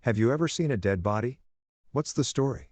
Have you ever seen a dead body? What's the story?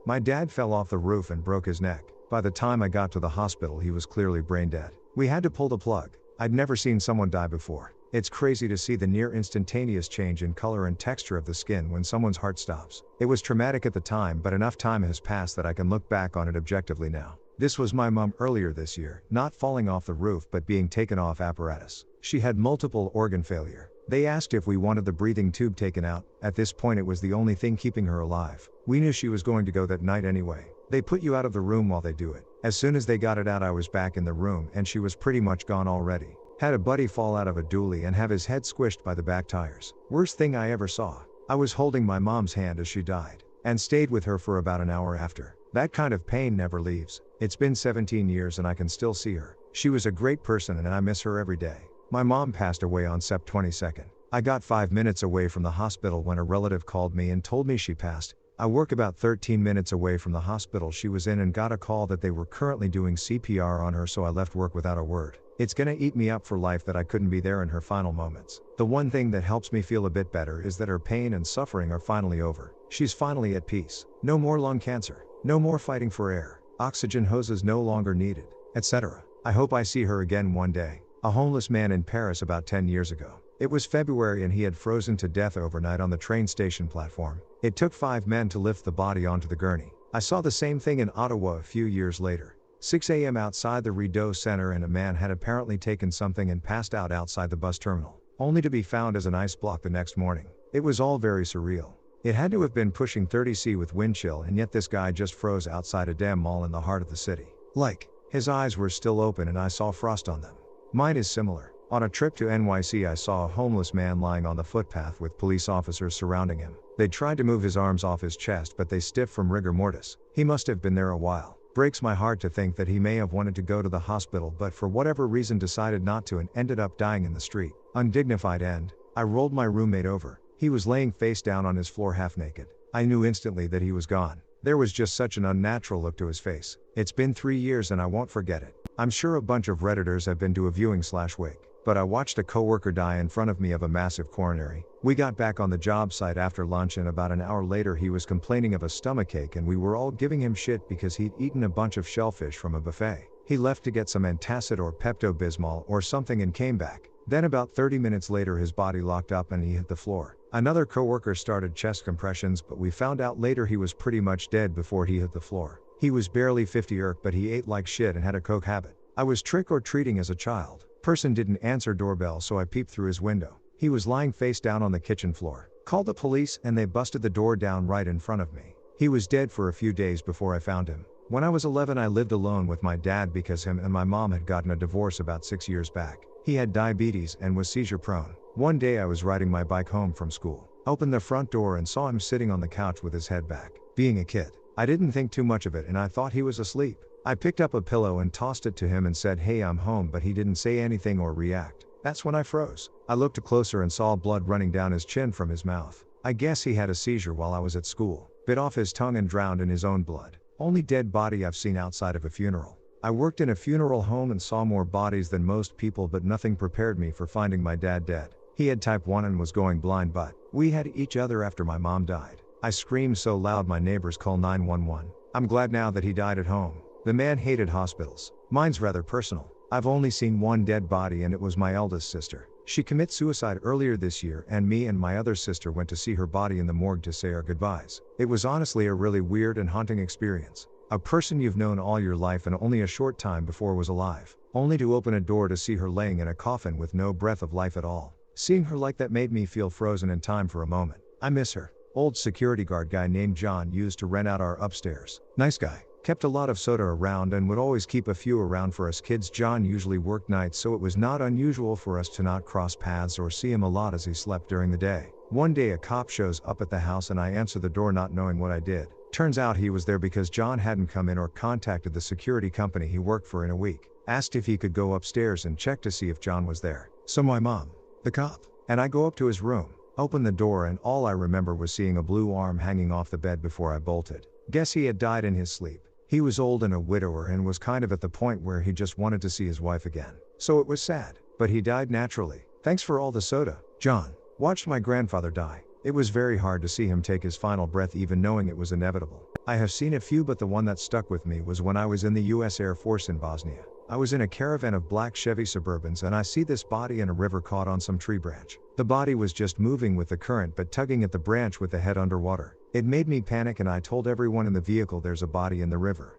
My dad fell off the roof and broke his neck. By the time I got to the hospital, he was clearly brain dead. We had to pull the plug. I'd never seen someone die before. It's crazy to see the near instantaneous change in color and texture of the skin when someone's heart stops. It was traumatic at the time, but enough time has passed that I can look back on it objectively now. This was my mom earlier this year, not falling off the roof but being taken off apparatus. She had multiple organ failure. They asked if we wanted the breathing tube taken out. At this point it was the only thing keeping her alive. We knew she was going to go that night anyway. They put you out of the room while they do it. As soon as they got it out, I was back in the room and she was pretty much gone already. Had a buddy fall out of a dually and have his head squished by the back tires. Worst thing I ever saw. I was holding my mom's hand as she died, and stayed with her for about an hour after. That kind of pain never leaves. It's been 17 years and I can still see her. She was a great person and I miss her every day. My mom passed away on Sept 22nd. I got 5 minutes away from the hospital when a relative called me and told me she passed. I work about 13 minutes away from the hospital she was in and got a call that they were currently doing CPR on her, so I left work without a word. It's gonna eat me up for life that I couldn't be there in her final moments. The one thing that helps me feel a bit better is that her pain and suffering are finally over. She's finally at peace. No more lung cancer. No more fighting for air. Oxygen hoses no longer needed, etc. I hope I see her again one day. A homeless man in Paris about 10 years ago. It was February and he had frozen to death overnight on the train station platform. It took 5 men to lift the body onto the gurney. I saw the same thing in Ottawa a few years later. 6 a.m. outside the Rideau Center, and a man had apparently taken something and passed out outside the bus terminal, only to be found as an ice block the next morning. It was all very surreal. It had to have been pushing 30°C with wind chill, and yet this guy just froze outside a damn mall in the heart of the city. Like, his eyes were still open and I saw frost on them. Mine is similar. On a trip to NYC, I saw a homeless man lying on the footpath with police officers surrounding him. They tried to move his arms off his chest, but they stiff from rigor mortis. He must have been there a while. Breaks my heart to think that he may have wanted to go to the hospital but for whatever reason decided not to and ended up dying in the street. Undignified end. I rolled my roommate over. He was laying face down on his floor half naked. I knew instantly that he was gone. There was just such an unnatural look to his face. It's been 3 years and I won't forget it. I'm sure a bunch of Redditors have been to a viewing/wake. But I watched a coworker die in front of me of a massive coronary. We got back on the job site after lunch and about an hour later he was complaining of a stomachache and we were all giving him shit because he'd eaten a bunch of shellfish from a buffet. He left to get some antacid or Pepto-Bismol or something and came back. Then about 30 minutes later his body locked up and he hit the floor. Another coworker started chest compressions, but we found out later he was pretty much dead before he hit the floor. He was barely 50 but he ate like shit and had a coke habit. I was trick-or-treating as a child. Person didn't answer doorbell, so I peeped through his window. He was lying face down on the kitchen floor. Called the police and they busted the door down right in front of me. He was dead for a few days before I found him. When I was 11 I lived alone with my dad because him and my mom had gotten a divorce about 6 years back. He had diabetes and was seizure prone. One day I was riding my bike home from school. Opened the front door and saw him sitting on the couch with his head back. Being a kid, I didn't think too much of it and I thought he was asleep. I picked up a pillow and tossed it to him and said, "Hey, I'm home," but he didn't say anything or react. That's when I froze. I looked closer and saw blood running down his chin from his mouth. I guess he had a seizure while I was at school. Bit off his tongue and drowned in his own blood. Only dead body I've seen outside of a funeral. I worked in a funeral home and saw more bodies than most people, but nothing prepared me for finding my dad dead. He had type 1 and was going blind, but we had each other after my mom died. I screamed so loud my neighbors called 911. I'm glad now that he died at home. The man hated hospitals. Mine's rather personal. I've only seen one dead body and it was my eldest sister. She committed suicide earlier this year and me and my other sister went to see her body in the morgue to say our goodbyes. It was honestly a really weird and haunting experience. A person you've known all your life and only a short time before was alive, only to open a door to see her laying in a coffin with no breath of life at all. Seeing her like that made me feel frozen in time for a moment. I miss her. Old security guard guy named John used to rent out our upstairs. Nice guy. Kept a lot of soda around and would always keep a few around for us kids. John usually worked nights, so it was not unusual for us to not cross paths or see him a lot as he slept during the day. One day a cop shows up at the house and I answer the door not knowing what I did. Turns out he was there because John hadn't come in or contacted the security company he worked for in a week. Asked if he could go upstairs and check to see if John was there. So my mom, the cop, and I go up to his room, open the door, and all I remember was seeing a blue arm hanging off the bed before I bolted. Guess he had died in his sleep. He was old and a widower and was kind of at the point where he just wanted to see his wife again. So it was sad, but he died naturally. Thanks for all the soda, John. Watched my grandfather die. It was very hard to see him take his final breath even knowing it was inevitable. I have seen a few, but the one that stuck with me was when I was in the US Air Force in Bosnia. I was in a caravan of black Chevy Suburbans and I see this body in a river caught on some tree branch. The body was just moving with the current but tugging at the branch with the head underwater. It made me panic and I told everyone in the vehicle there's a body in the river.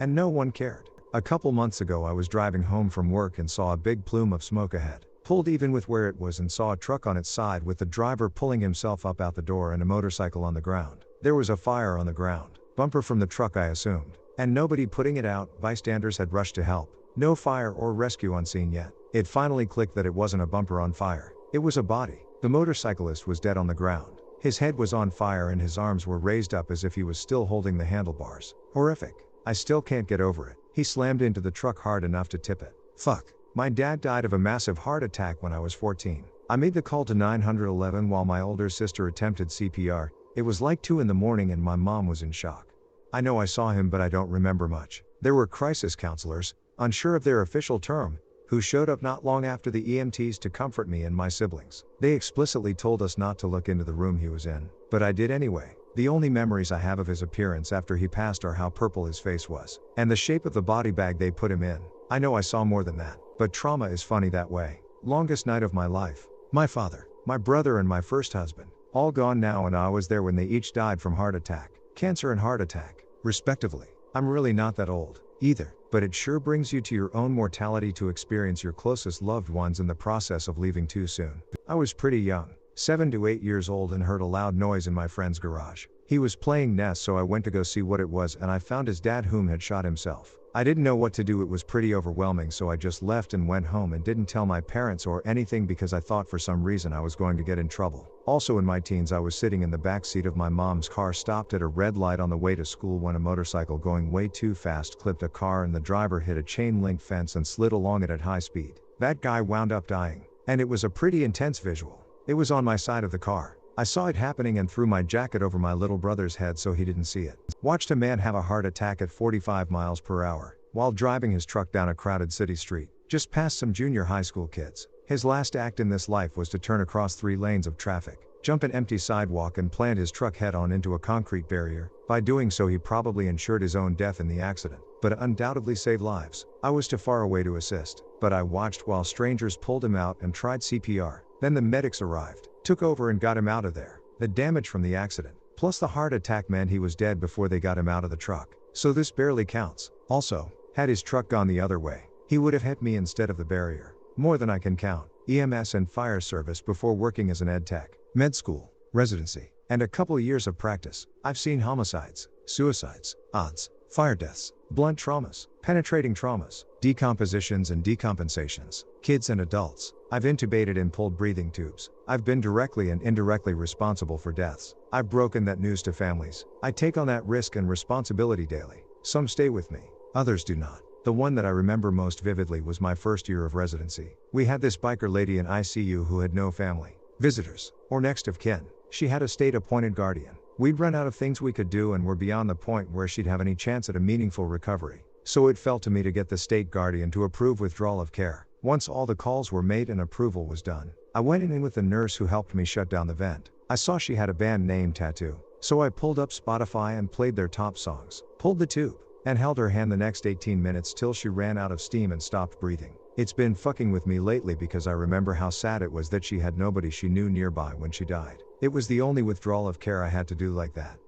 And no one cared. A couple months ago I was driving home from work and saw a big plume of smoke ahead. Pulled even with where it was and saw a truck on its side with the driver pulling himself up out the door and a motorcycle on the ground. There was a fire on the ground. Bumper from the truck I assumed. And nobody putting it out. Bystanders had rushed to help. No fire or rescue on scene yet. It finally clicked that it wasn't a bumper on fire. It was a body. The motorcyclist was dead on the ground. His head was on fire and his arms were raised up as if he was still holding the handlebars. Horrific. I still can't get over it. He slammed into the truck hard enough to tip it. Fuck. My dad died of a massive heart attack when I was 14. I made the call to 911 while my older sister attempted CPR. It was like 2 in the morning and my mom was in shock. I know I saw him but I don't remember much. There were crisis counselors, unsure of their official term, who showed up not long after the EMTs to comfort me and my siblings. They explicitly told us not to look into the room he was in, but I did anyway. The only memories I have of his appearance after he passed are how purple his face was, and the shape of the body bag they put him in. I know I saw more than that, but trauma is funny that way. Longest night of my life. My father, my brother and my first husband, all gone now and I was there when they each died from heart attack, cancer and heart attack, respectively. I'm really not that old, either, but it sure brings you to your own mortality to experience your closest loved ones in the process of leaving too soon. I was pretty young, 7 to 8 years old and heard a loud noise in my friend's garage. He was playing NES so I went to go see what it was and I found his dad whom had shot himself. I didn't know what to do, it was pretty overwhelming so I just left and went home and didn't tell my parents or anything because I thought for some reason I was going to get in trouble. Also in my teens I was sitting in the back seat of my mom's car stopped at a red light on the way to school when a motorcycle going way too fast clipped a car and the driver hit a chain link fence and slid along it at high speed. That guy wound up dying. And it was a pretty intense visual. It was on my side of the car. I saw it happening and threw my jacket over my little brother's head so he didn't see it. Watched a man have a heart attack at 45 miles per hour while driving his truck down a crowded city street, just past some junior high school kids. His last act in this life was to turn across 3 lanes of traffic, jump an empty sidewalk and plant his truck head-on into a concrete barrier. By doing so he probably ensured his own death in the accident, but undoubtedly saved lives. I was too far away to assist, but I watched while strangers pulled him out and tried CPR. Then the medics arrived, took over and got him out of there. The damage from the accident, plus the heart attack meant he was dead before they got him out of the truck. So this barely counts. Also, had his truck gone the other way, he would have hit me instead of the barrier. More than I can count. EMS and fire service before working as an ed tech, med school, residency, and a couple years of practice. I've seen homicides, suicides, odds, fire deaths, blunt traumas, penetrating traumas, decompositions and decompensations, kids and adults. I've intubated and pulled breathing tubes. I've been directly and indirectly responsible for deaths. I've broken that news to families. I take on that risk and responsibility daily. Some stay with me, others do not. The one that I remember most vividly was my first year of residency. We had this biker lady in ICU who had no family, visitors, or next of kin. She had a state-appointed guardian. We'd run out of things we could do and were beyond the point where she'd have any chance at a meaningful recovery. So it fell to me to get the state guardian to approve withdrawal of care. Once all the calls were made and approval was done, I went in with the nurse who helped me shut down the vent. I saw she had a band name tattoo, so I pulled up Spotify and played their top songs, pulled the tube, and held her hand the next 18 minutes till she ran out of steam and stopped breathing. It's been fucking with me lately because I remember how sad it was that she had nobody she knew nearby when she died. It was the only withdrawal of care I had to do like that.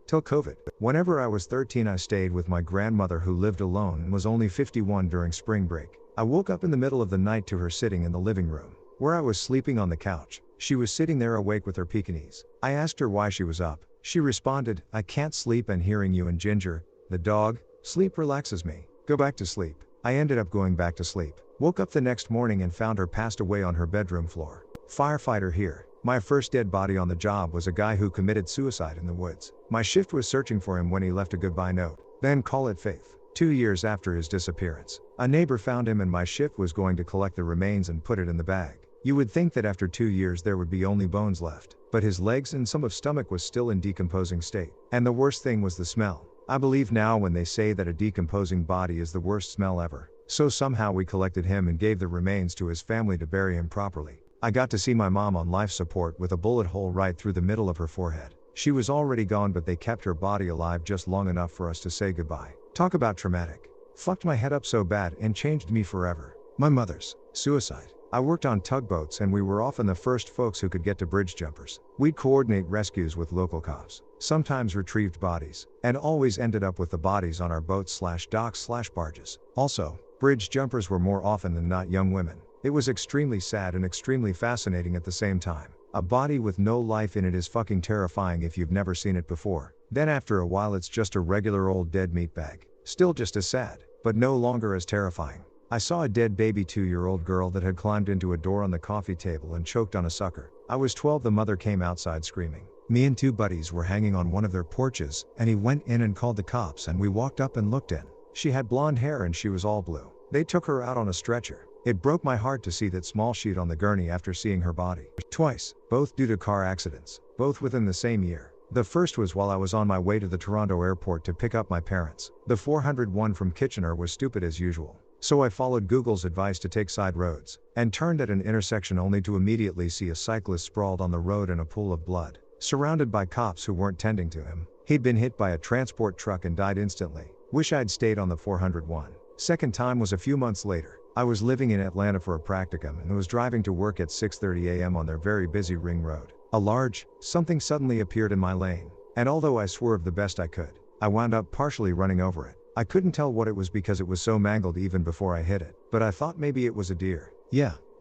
Till COVID. Whenever I was 13 I stayed with my grandmother who lived alone and was only 51 during spring break. I woke up in the middle of the night to her sitting in the living room, where I was sleeping on the couch. She was sitting there awake with her Pekingese. I asked her why she was up. She responded, "I can't sleep and hearing you and Ginger, the dog, sleep relaxes me. Go back to sleep." I ended up going back to sleep. Woke up the next morning and found her passed away on her bedroom floor. Firefighter here. My first dead body on the job was a guy who committed suicide in the woods. My shift was searching for him when he left a goodbye note. Then call it faith. 2 years after his disappearance, a neighbor found him and my shift was going to collect the remains and put it in the bag. You would think that after 2 years there would be only bones left, but his legs and some of stomach was still in decomposing state. And the worst thing was the smell. I believe now when they say that a decomposing body is the worst smell ever. So somehow we collected him and gave the remains to his family to bury him properly. I got to see my mom on life support with a bullet hole right through the middle of her forehead. She was already gone, but they kept her body alive just long enough for us to say goodbye. Talk about traumatic. Fucked my head up so bad and changed me forever. My mother's suicide. I worked on tugboats and we were often the first folks who could get to bridge jumpers. We'd coordinate rescues with local cops, sometimes retrieved bodies, and always ended up with the bodies on our boats/docks/barges. Also, bridge jumpers were more often than not young women. It was extremely sad and extremely fascinating at the same time. A body with no life in it is fucking terrifying if you've never seen it before. Then after a while it's just a regular old dead meat bag. Still just as sad, but no longer as terrifying. I saw a dead baby 2-year-old girl that had climbed into a door on the coffee table and choked on a sucker. I was 12. The mother came outside screaming. Me and 2 buddies were hanging on one of their porches, and he went in and called the cops, and we walked up and looked in. She had blonde hair and she was all blue. They took her out on a stretcher. It broke my heart to see that small sheet on the gurney after seeing her body. Twice, both due to car accidents, both within the same year. The first was while I was on my way to the Toronto airport to pick up my parents. The 401 from Kitchener was stupid as usual. So I followed Google's advice to take side roads, and turned at an intersection only to immediately see a cyclist sprawled on the road in a pool of blood, surrounded by cops who weren't tending to him. He'd been hit by a transport truck and died instantly. Wish I'd stayed on the 401. Second time was a few months later. I was living in Atlanta for a practicum and was driving to work at 6:30 a.m. on their very busy ring road. A large something suddenly appeared in my lane, and although I swerved the best I could, I wound up partially running over it. I couldn't tell what it was because it was so mangled even before I hit it, but I thought maybe it was a deer.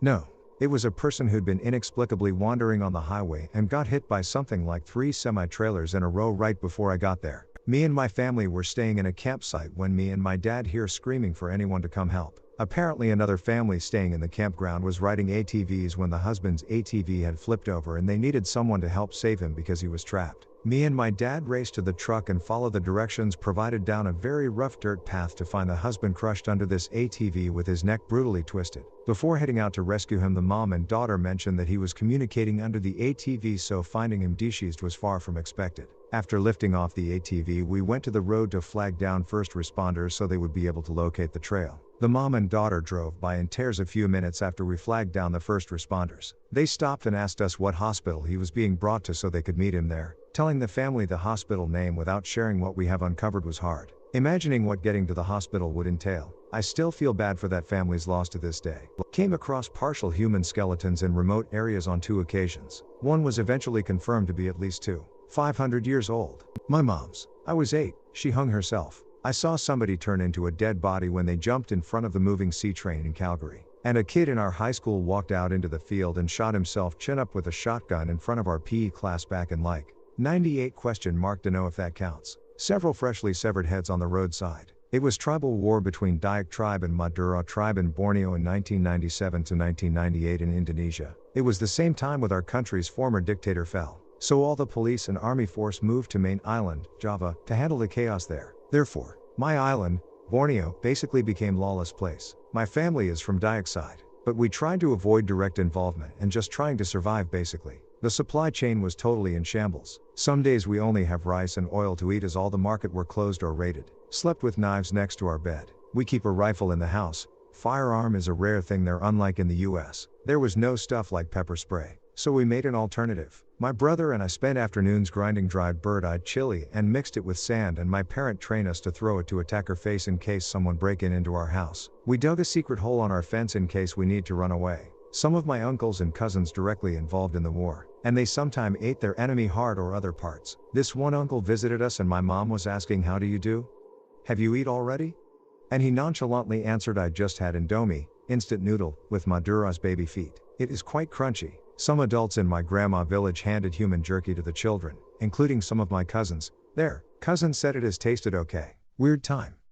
No. It was a person who'd been inexplicably wandering on the highway and got hit by something like 3 semi-trailers in a row right before I got there. Me and my family were staying in a campsite when me and my dad hear screaming for anyone to come help. Apparently another family staying in the campground was riding ATVs when the husband's ATV had flipped over and they needed someone to help save him because he was trapped. Me and my dad raced to the truck and followed the directions provided down a very rough dirt path to find the husband crushed under this ATV with his neck brutally twisted. Before heading out to rescue him, the mom and daughter mentioned that he was communicating under the ATV, so finding him deceased was far from expected. After lifting off the ATV, we went to the road to flag down first responders so they would be able to locate the trail. The mom and daughter drove by in tears a few minutes after we flagged down the first responders. They stopped and asked us what hospital he was being brought to so they could meet him there. Telling the family the hospital name without sharing what we have uncovered was hard. Imagining what getting to the hospital would entail, I still feel bad for that family's loss to this day. Came across partial human skeletons in remote areas on 2 occasions. One was eventually confirmed to be at least 500 years old. My mom's. I was 8, she hung herself. I saw somebody turn into a dead body when they jumped in front of the moving C train in Calgary. And a kid in our high school walked out into the field and shot himself chin up with a shotgun in front of our PE class back in like 98 ? To know if that counts. Several freshly severed heads on the roadside. It was tribal war between Dayak tribe and Madura tribe in Borneo in 1997 to 1998 in Indonesia. It was the same time with our country's former dictator fell. So all the police and army force moved to main island, Java, to handle the chaos there. Therefore, my island, Borneo, basically became lawless place. My family is from Dayak side, but we tried to avoid direct involvement and just trying to survive basically. The supply chain was totally in shambles. Some days we only have rice and oil to eat as all the market were closed or raided. Slept with knives next to our bed. We keep a rifle in the house. Firearm is a rare thing there, unlike in the US. There was no stuff like pepper spray, so we made an alternative. My brother and I spent afternoons grinding dried bird-eyed chili and mixed it with sand, and my parent trained us to throw it to attack her face in case someone break into our house. We dug a secret hole on our fence in case we need to run away. Some of my uncles and cousins directly involved in the war, and they sometime ate their enemy heart or other parts. This one uncle visited us and my mom was asking, "How do you do? Have you eat already?" And he nonchalantly answered, "I just had Indomie, instant noodle, with Madura's baby feet. It is quite crunchy." Some adults in my grandma village handed human jerky to the children, including some of my cousins. Their cousins said it has tasted okay. Weird time.